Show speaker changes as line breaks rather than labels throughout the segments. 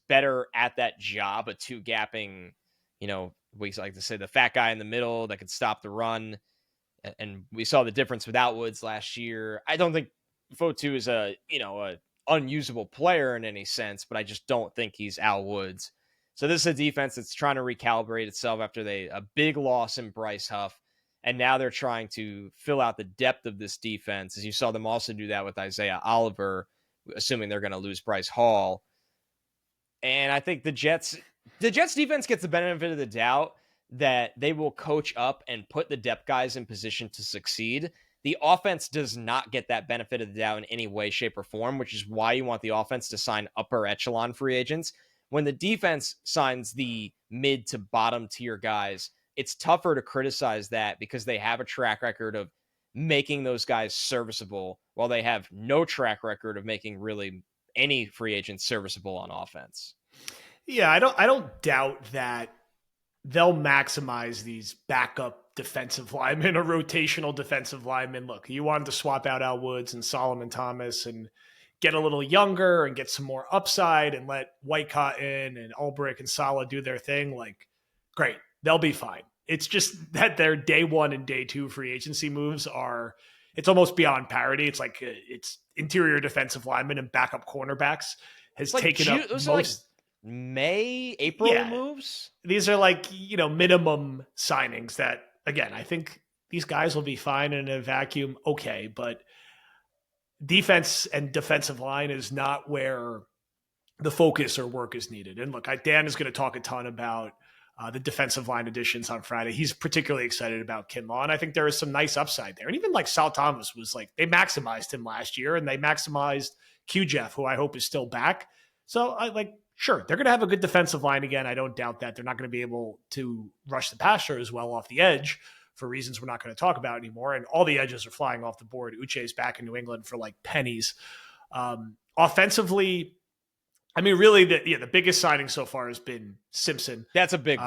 better at that job of two gapping, we like to say the fat guy in the middle that could stop the run. And we saw the difference without Woods last year. I don't think Fotu is a unusable player in any sense, but I just don't think he's Al Woods. So this is a defense that's trying to recalibrate itself after a big loss in Bryce Huff. And now they're trying to fill out the depth of this defense, as you saw them also do that with Isaiah Oliver, assuming they're going to lose Bryce Hall. And I think the Jets defense gets the benefit of the doubt that they will coach up and put the depth guys in position to succeed. The offense does not get that benefit of the doubt in any way, shape, or form, which is why you want the offense to sign upper echelon free agents. When the defense signs the mid to bottom tier guys, it's tougher to criticize that because they have a track record of making those guys serviceable, while they have no track record of making really any free agents serviceable on offense.
Yeah, I don't doubt that they'll maximize these backup defensive linemen or rotational defensive linemen. Look, you wanted to swap out Al Woods and Solomon Thomas and get a little younger and get some more upside and let White Cotton and Ulbrich and Saleh do their thing. Like, great, they'll be fine. It's just that their day one and day two free agency moves it's almost beyond parody. It's like it's interior defensive linemen and backup cornerbacks has
like
taken up
those
most
May, April moves.
These are like, minimum signings that, again, I think these guys will be fine in a vacuum. Okay. But defense and defensive line is not where the focus or work is needed. And look, Dan is going to talk a ton about the defensive line additions on Friday. He's particularly excited about Kinlaw, and I think there is some nice upside there. And even like Sal Thomas was like, they maximized him last year, and they maximized Q-Jeff, who I hope is still back. So sure, they're going to have a good defensive line again. I don't doubt that. They're not going to be able to rush the passer as well off the edge for reasons we're not going to talk about anymore. And all the edges are flying off the board. Uche's back in New England for like pennies. Offensively, I mean, really, the biggest signing so far has been Simpson.
That's a big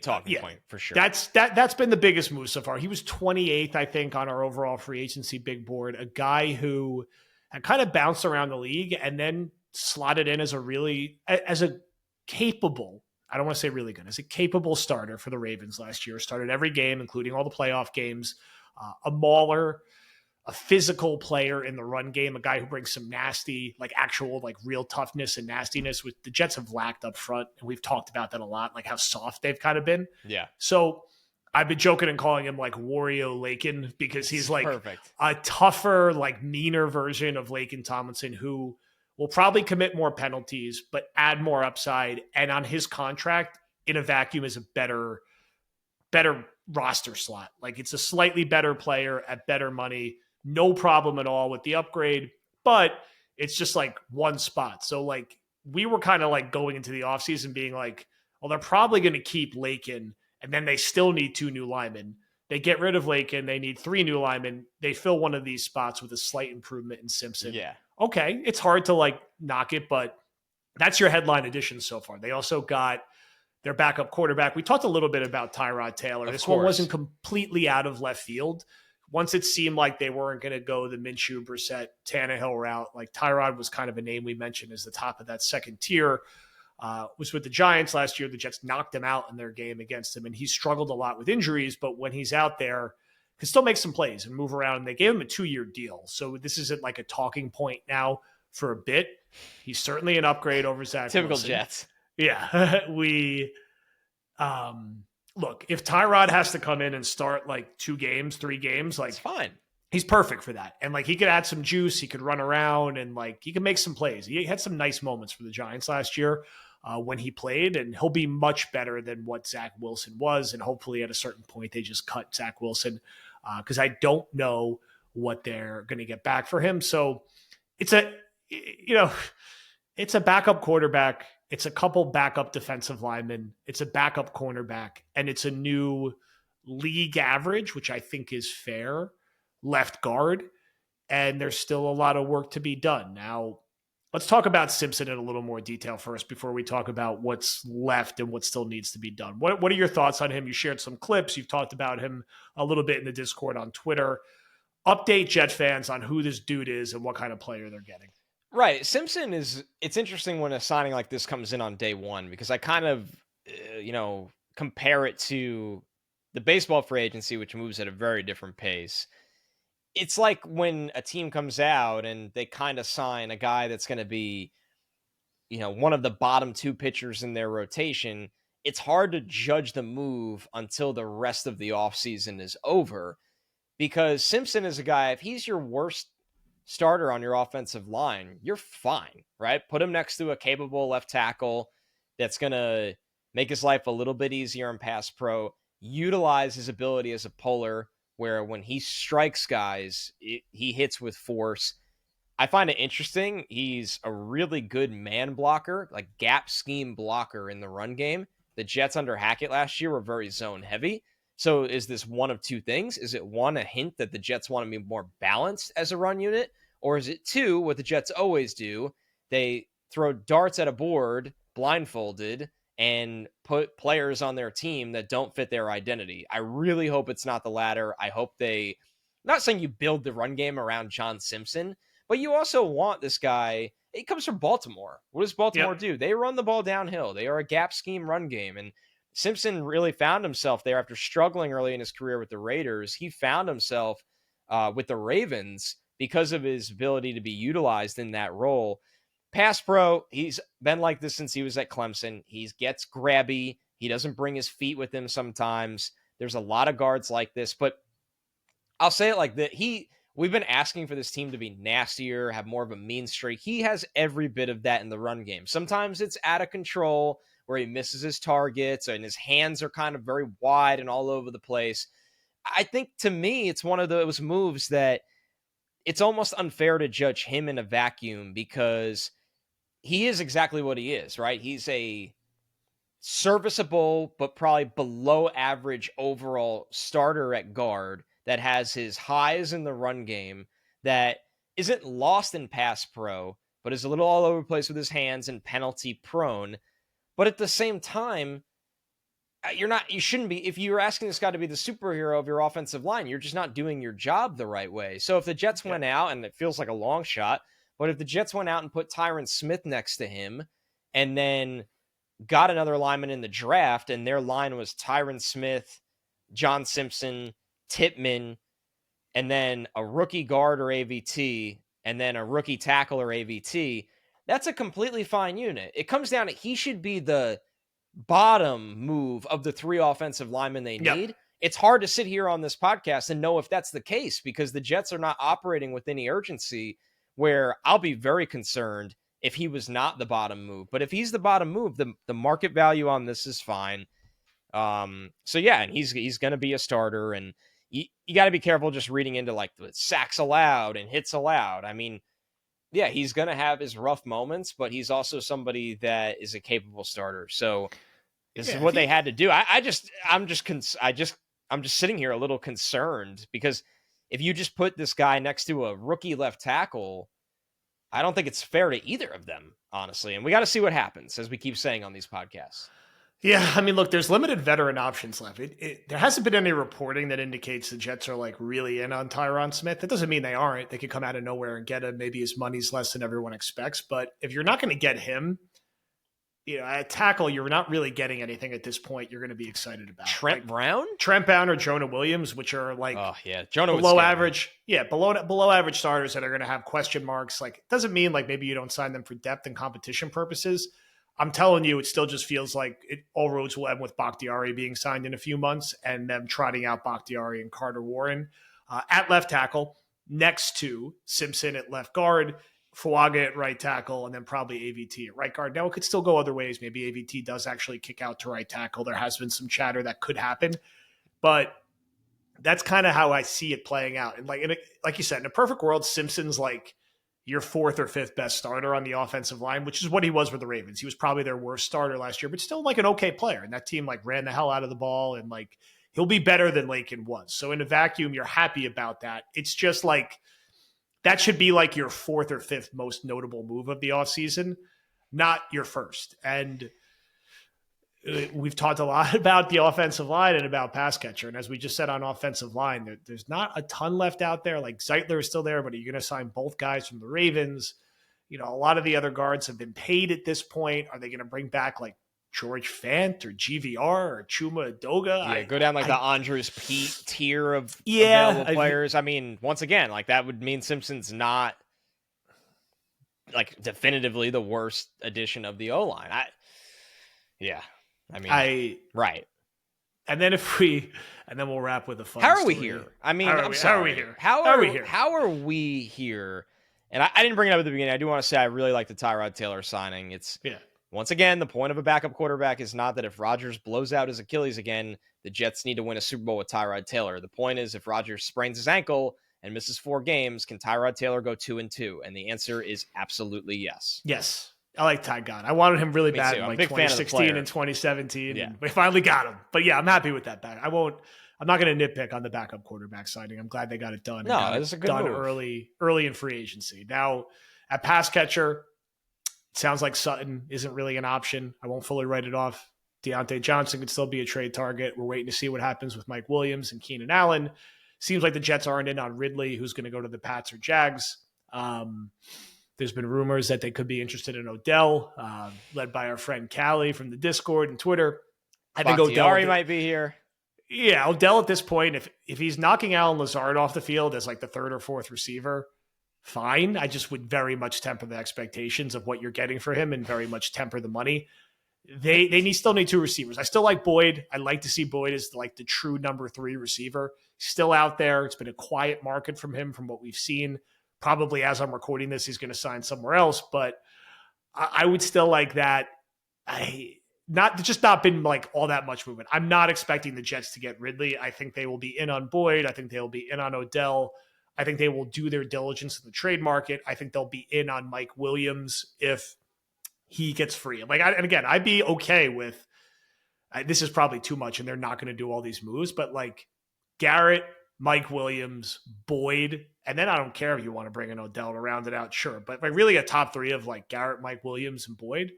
talking point for sure.
That's been the biggest move so far. He was 28th, I think, on our overall free agency big board. A guy who had kind of bounced around the league and then slotted in as a capable, I don't want to say really good, as a capable starter for the Ravens last year. Started every game, including all the playoff games. A mauler, a physical player in the run game, a guy who brings some nasty, like actual, like real toughness and nastiness, which the Jets have lacked up front. And we've talked about that a lot, like how soft they've kind of been.
Yeah.
So I've been joking and calling him like Wario Lakin because he's like
perfect,
a tougher, like meaner version of Lakin Tomlinson, who will probably commit more penalties, but add more upside. And on his contract in a vacuum is a better roster slot. Like it's a slightly better player at better money. No problem at all with the upgrade, but it's just like one spot. So like we were kind of like going into the offseason being like, well, they're probably going to keep Lakin, and then they still need 2 new linemen. They get rid of Lakin. They need 3 new linemen. They fill one of these spots with a slight improvement in Simpson.
Yeah.
Okay. It's hard to like knock it, but that's your headline addition so far. They also got their backup quarterback. We talked a little bit about Tyrod Taylor. This one wasn't completely out of left field. Once it seemed like they weren't going to go the Minshew, Brissett, Tannehill route, like Tyrod was kind of a name we mentioned as the top of that second tier. Was with the Giants last year. The Jets knocked him out in their game against him, and he struggled a lot with injuries, but when he's out there, can still make some plays and move around. And they gave him a 2-year deal. So this isn't like a talking point now for a bit. He's certainly an upgrade over Zach
Typical
Wilson.
Jets.
Yeah. Look, if Tyrod has to come in and start like 2 games, 3 games, like
it's fine.
He's perfect for that. And like he could add some juice, he could run around, and like he can make some plays. He had some nice moments for the Giants last year when he played, and he'll be much better than what Zach Wilson was. And hopefully at a certain point they just cut Zach Wilson because I don't know what they're going to get back for him. So it's a backup quarterback. It's a couple backup defensive linemen. It's a backup cornerback, and it's a new league average, which I think is fair, left guard. And there's still a lot of work to be done. Now, let's talk about Simpson in a little more detail first before we talk about what's left and what still needs to be done. What are your thoughts on him? You shared some clips. You've talked about him a little bit in the Discord on Twitter. Update Jet fans on who this dude is and what kind of player they're getting.
Right. Simpson it's interesting when a signing like this comes in on day one because I kind of, compare it to the baseball free agency, which moves at a very different pace. It's like when a team comes out and they kind of sign a guy that's going to be, one of the bottom two pitchers in their rotation. It's hard to judge the move until the rest of the offseason is over because Simpson is a guy, if he's your worst starter on your offensive line, you're fine, right? Put him next to a capable left tackle that's going to make his life a little bit easier in pass pro. Utilize his ability as a puller, where when he strikes guys, he hits with force. I find it interesting. He's a really good man blocker, like gap scheme blocker in the run game. The Jets under Hackett last year were very zone heavy. So is this one of two things? Is it one, a hint that the Jets want to be more balanced as a run unit? Or is it two, what the Jets always do? They throw darts at a board blindfolded and put players on their team that don't fit their identity. I really hope it's not the latter. I hope I'm not saying you build the run game around John Simpson, but you also want this guy. He comes from Baltimore. What does Baltimore
Yep.
do? They run the ball downhill. They are a gap scheme run game. And Simpson really found himself there after struggling early in his career with the Raiders. He found himself with the Ravens because of his ability to be utilized in that role. Pass pro, he's been like this since he was at Clemson. He gets grabby. He doesn't bring his feet with him sometimes. There's a lot of guards like this, but I'll say it like that. We've been asking for this team to be nastier, have more of a mean streak. He has every bit of that in the run game. Sometimes it's out of control where he misses his targets and his hands are kind of very wide and all over the place. I think to me, it's one of those moves that it's almost unfair to judge him in a vacuum because he is exactly what he is, right? He's a serviceable, but probably below average overall starter at guard that has his highs in the run game that isn't lost in pass pro, but is a little all over the place with his hands and penalty prone. But at the same time, you shouldn't be, if you're asking this guy to be the superhero of your offensive line, you're just not doing your job the right way. So if the Jets
Yep.
went out, and it feels like a long shot, but if the Jets went out and put Tyron Smith next to him and then got another lineman in the draft, and their line was Tyron Smith, John Simpson, Tippmann, and then a rookie guard or AVT, and then a rookie tackle or AVT, that's a completely fine unit. It comes down to he should be the bottom move of the three offensive linemen they
Yep.
need. It's hard to sit here on this podcast and know if that's the case because the Jets are not operating with any urgency, where I'll be very concerned if he was not the bottom move. But if he's the bottom move, the market value on this is fine. So yeah, and he's going to be a starter, and you got to be careful just reading into like the sacks allowed and hits allowed. I mean, yeah, he's going to have his rough moments, but he's also somebody that is a capable starter. So this is
Yeah.
what they had to do. I'm just sitting here a little concerned because if you just put this guy next to a rookie left tackle, I don't think it's fair to either of them, honestly. And we got to see what happens, as we keep saying on these podcasts.
Yeah, I mean, look, there's limited veteran options left. There hasn't been any reporting that indicates the Jets are like really in on Tyron Smith. That doesn't mean they aren't. They could come out of nowhere and get him. Maybe his money's less than everyone expects. But if you're not going to get him, at tackle, you're not really getting anything at this point you're going to be excited about.
Trent Brown?
Trent Brown or Jonah Williams, which are like
Jonah
below average. Yeah, below average starters that are going to have question marks. Like, it doesn't mean like maybe you don't sign them for depth and competition purposes. I'm telling you, it still just feels like all roads will end with Bakhtiari being signed in a few months and them trotting out Bakhtiari and Carter Warren at left tackle next to Simpson at left guard, Fuaga at right tackle, and then probably AVT at right guard. Now, it could still go other ways. Maybe AVT does actually kick out to right tackle. There has been some chatter that could happen, but that's kind of how I see it playing out. And like you said, in a perfect world, Simpson's like your fourth or fifth best starter on the offensive line, which is what he was with the Ravens. He was probably their worst starter last year, but still like an okay player. And that team like ran the hell out of the ball, and like he'll be better than Lakin was. So in a vacuum, you're happy about that. It's just like that should be like your fourth or fifth most notable move of the offseason, not your first. And we've talked a lot about the offensive line and about pass catcher. And as we just said on offensive line, there's not a ton left out there. Like Zeitler is still there, but are you going to sign both guys from the Ravens? A lot of the other guards have been paid at this point. Are they going to bring back like George Fant or GVR or Chuma Adoga?
Yeah, go down like the Andres Pete tier of
yeah,
available players. I mean, once again, like that would mean Simpson's not like definitively the worst addition of the O-line. Right.
And then we'll wrap with a fun
How are
story.
we here? I mean,
I'm sorry.
How are we here? How are we here? And I didn't bring it up at the beginning. I do want to say I really like the Tyrod Taylor signing. Once again, the point of a backup quarterback is not that if Rodgers blows out his Achilles again, the Jets need to win a Super Bowl with Tyrod Taylor. The point is if Rodgers sprains his ankle and misses 4 games, can Tyrod Taylor go 2-2? And the answer is absolutely yes.
Yes. I like Ty God. I wanted him really bad in like 2016 and 2017.
Yeah.
And we finally got him. But yeah, I'm happy with that back. I'm not going to nitpick on the backup quarterback signing. I'm glad they got it done.
No, it's a good move.
Early in free agency. Now, at pass catcher, it sounds like Sutton isn't really an option. I won't fully write it off. Deontay Johnson could still be a trade target. We're waiting to see what happens with Mike Williams and Keenan Allen. Seems like the Jets aren't in on Ridley, who's going to go to the Pats or Jags. There's been rumors that they could be interested in Odell, led by our friend Callie from the Discord and Twitter.
I think Odell might be here.
Yeah, Odell at this point, if he's knocking Allen Lazard off the field as like the 3rd or 4th receiver, fine. I just would very much temper the expectations of what you're getting for him and very much temper the money. They still need 2 receivers. I still like Boyd. I like to see Boyd as like the true number 3 receiver. Still out there. It's been a quiet market from him from what we've seen. Probably as I'm recording this, he's going to sign somewhere else, but I would still like that. Not been like all that much movement. I'm not expecting the Jets to get Ridley. I think they will be in on Boyd. I think they will be in on Odell. I think they will do their diligence in the trade market. I think they'll be in on Mike Williams if he gets free. And again, I'd be okay with this is probably too much and they're not going to do all these moves, but like Garrett, Mike Williams, Boyd, and then I don't care if you want to bring in Odell to round it out, sure. But like really a top 3 of like Garrett, Mike Williams, and Boyd,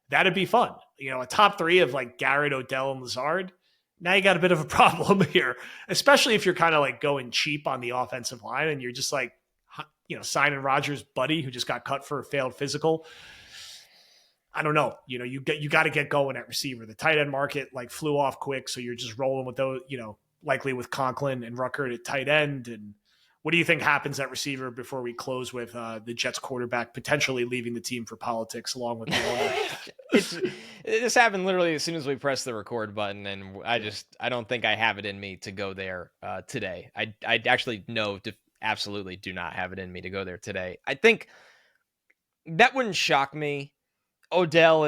that'd be fun. A top 3 of like Garrett, Odell, and Lazard. Now you got a bit of a problem here, especially if you're kind of like going cheap on the offensive line and you're just like, signing Rodgers' buddy who just got cut for a failed physical. I don't know. You got to get going at receiver. The tight end market like flew off quick, so you're just rolling with those. Likely with Conklin and Rucker at tight end. And what do you think happens at receiver before we close with the Jets quarterback potentially leaving the team for politics along with the owner?
This happened literally as soon as we pressed the record button, and I don't think I have it in me to go there today. I actually absolutely do not have it in me to go there today. I think that wouldn't shock me. Odell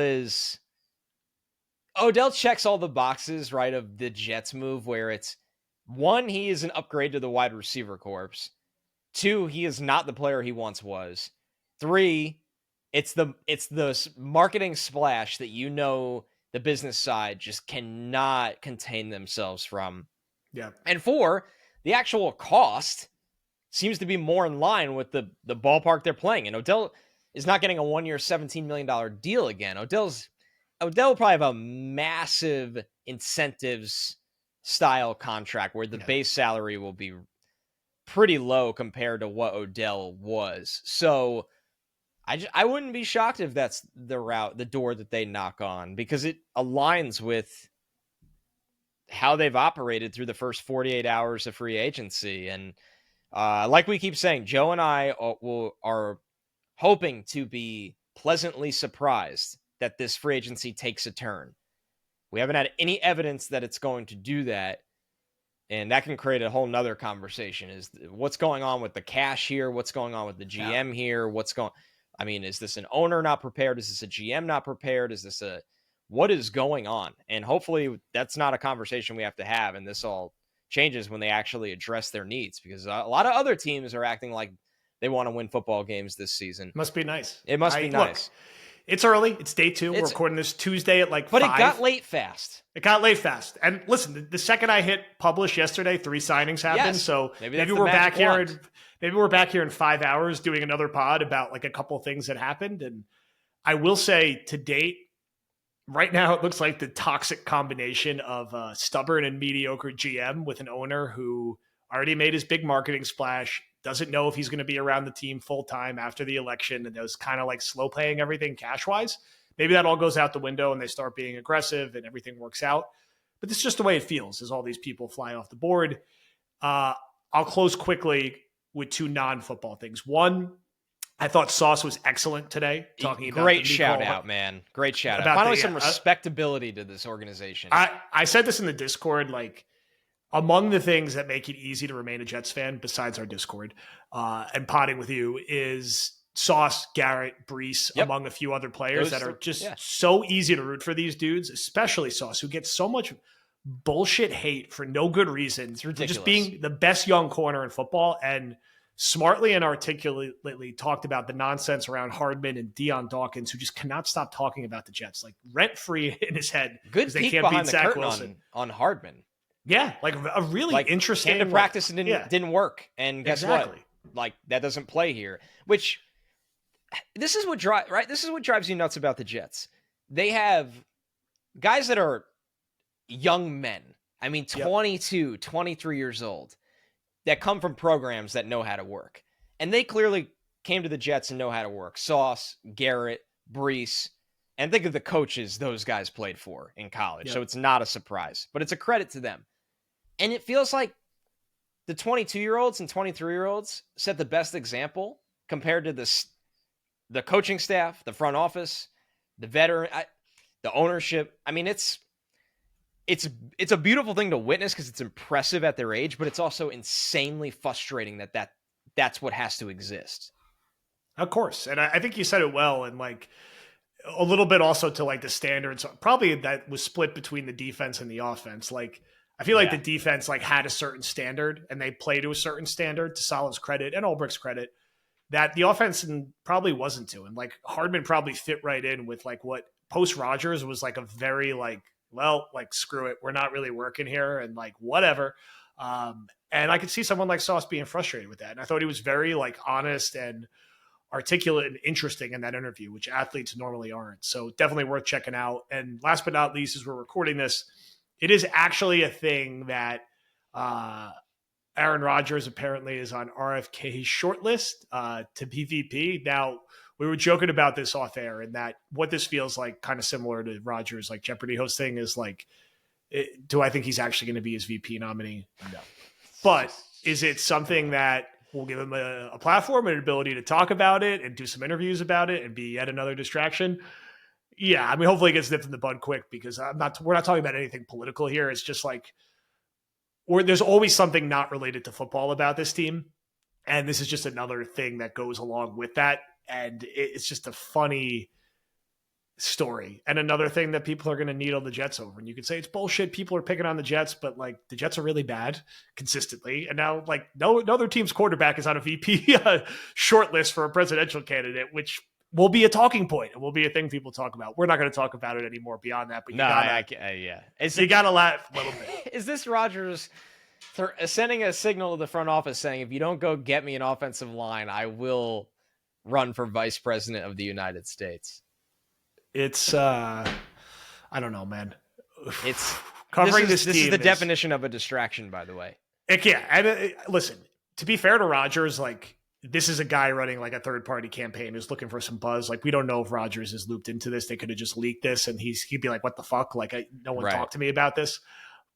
checks all the boxes, right, of the Jets move where it's 1, he is an upgrade to the wide receiver corps. 2, he is not the player he once was. 3, it's the marketing splash that the business side just cannot contain themselves from.
Yeah.
And 4, the actual cost seems to be more in line with the ballpark they're playing. And Odell is not getting a 1-year, $17 million deal again. Odell will probably have a massive incentives style contract where the base salary will be pretty low compared to what Odell was. So I wouldn't be shocked if that's the door that they knock on, because it aligns with how they've operated through the first 48 hours of free agency. And like we keep saying, Joe and I are hoping to be pleasantly surprised that this free agency takes a turn. We haven't had any evidence that it's going to do that. And that can create a whole nother conversation. Is what's going on with the cash here? What's going on with the GM here? Is this an owner not prepared? Is this a GM not prepared? What is going on? And hopefully that's not a conversation we have to have. And this all changes when they actually address their needs, because a lot of other teams are acting like they want to win football games this season.
Must be nice.
It must be nice.
Look, it's early. It's day 2. We're recording this Tuesday at 5.
But it got late fast. And listen, the second I hit publish yesterday, 3 signings happened. Yes. So maybe we're back here. Maybe we're back here in 5 hours doing another pod about like a couple of things that happened. And I will say to date, right now it looks like the toxic combination of a stubborn and mediocre GM with an owner who already made his big marketing splash,
doesn't know if he's going to be around the team full time after the election, and was kind of like slow paying everything cash wise. Maybe that all goes out the window and they start being aggressive and everything works out. But this is just the way it feels as all these people fly off the board. I'll close quickly with two non-football things. One, I thought Sauce was excellent today. Talking about
great shout out, man. Great shout out. Finally, some respectability to this organization.
I said this in the Discord, like among the things that make it easy to remain a Jets fan, besides our Discord and potting with you, is Sauce, Garrett, Brees, among a few other players that are just so easy to root for these dudes, especially Sauce, who gets so much bullshit hate for no good reason.
It's ridiculous.
Just being the best young corner in football, and smartly and articulately talked about the nonsense around Hardman and Deion Dawkins, who just cannot stop talking about the Jets, like rent-free in his head.
Good peek
they can't
behind
beat
the
Zach
curtain
Wilson.
On Hardman.
Yeah, like a really interesting...
Came to practice and didn't work. And guess what? Like, that doesn't play here. Which, this is what drives you nuts about the Jets. They have guys that are young men. I mean, 22, 23 years old, that come from programs that know how to work. And they clearly came to the Jets and know how to work. Sauce, Garrett, Brees, and think of the coaches those guys played for in college. So it's not a surprise, but it's a credit to them. And it feels like the 22-year-olds and 23-year-olds set the best example compared to the coaching staff, the front office, the veteran, the ownership. I mean, it's a beautiful thing to witness because it's impressive at their age, but it's also insanely frustrating that's what has to exist.
Of course. And I think you said it well. And like a little bit also to like the standards, probably that was split between the defense and the offense. Like, I feel like the defense like had a certain standard and they play to a certain standard, to Saleh's credit and Ulbricht's credit, that the offense probably wasn't to. And like Hardman probably fit right in with like what post Rodgers was like a very like, well, like, screw it, we're not really working here, and like, whatever. And I could see someone like Sauce being frustrated with that. And I thought he was very like honest and articulate and interesting in that interview, which athletes normally aren't. So definitely worth checking out. And last but not least, as we're recording this, it is actually a thing that Aaron Rodgers apparently is on RFK's shortlist to be VP. Now, we were joking about this off air, and that what this feels like, kind of similar to Rodgers, like Jeopardy hosting, is like, do I think he's actually going to be his VP nominee? No. But is it something that will give him a platform and an ability to talk about it and do some interviews about it and be yet another distraction? Yeah, I mean, hopefully it gets nipped in the bud quick, because we're not talking about anything political here. It's just like, there's always something not related to football about this team, and this is just another thing that goes along with that. And it's just a funny story, and another thing that people are going to needle the Jets over. And you can say it's bullshit, people are picking on the Jets, but like the Jets are really bad consistently. And now like no other team's quarterback is on a VP short list for a presidential candidate, which will be a talking point. It will be a thing people talk about. We're not going to talk about it anymore beyond that, but you got to laugh a little bit.
Is this Rodgers sending a signal to the front office saying, if you don't go get me an offensive line, I will run for vice president of the United States?
It's I don't know, man.
It's
covering
this is the definition of a distraction, by the way.
Yeah, and listen, to be fair to Rodgers, like, this is a guy running like a third-party campaign who's looking for some buzz. Like, we don't know if Rodgers is looped into this. They could have just leaked this, and he'd be like, "What the fuck? Like, no one talked to me about this."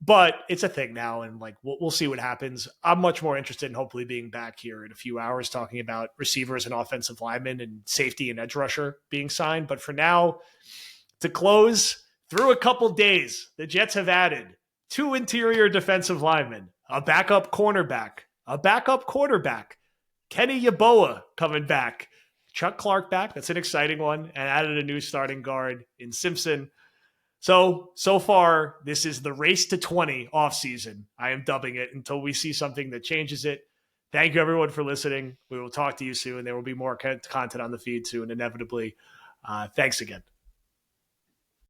But it's a thing now, and like we'll see what happens. I'm much more interested in hopefully being back here in a few hours talking about receivers and offensive linemen and safety and edge rusher being signed. But for now, to close, through a couple days, the Jets have added 2 interior defensive linemen, a backup cornerback, Kenny Yeboah coming back, Chuck Clark back. That's an exciting one, and added a new starting guard in Simpson. So far, this is the race to 20 offseason. I am dubbing it, until we see something that changes it. Thank you, everyone, for listening. We will talk to you soon. There will be more content on the feed soon, inevitably. Thanks again.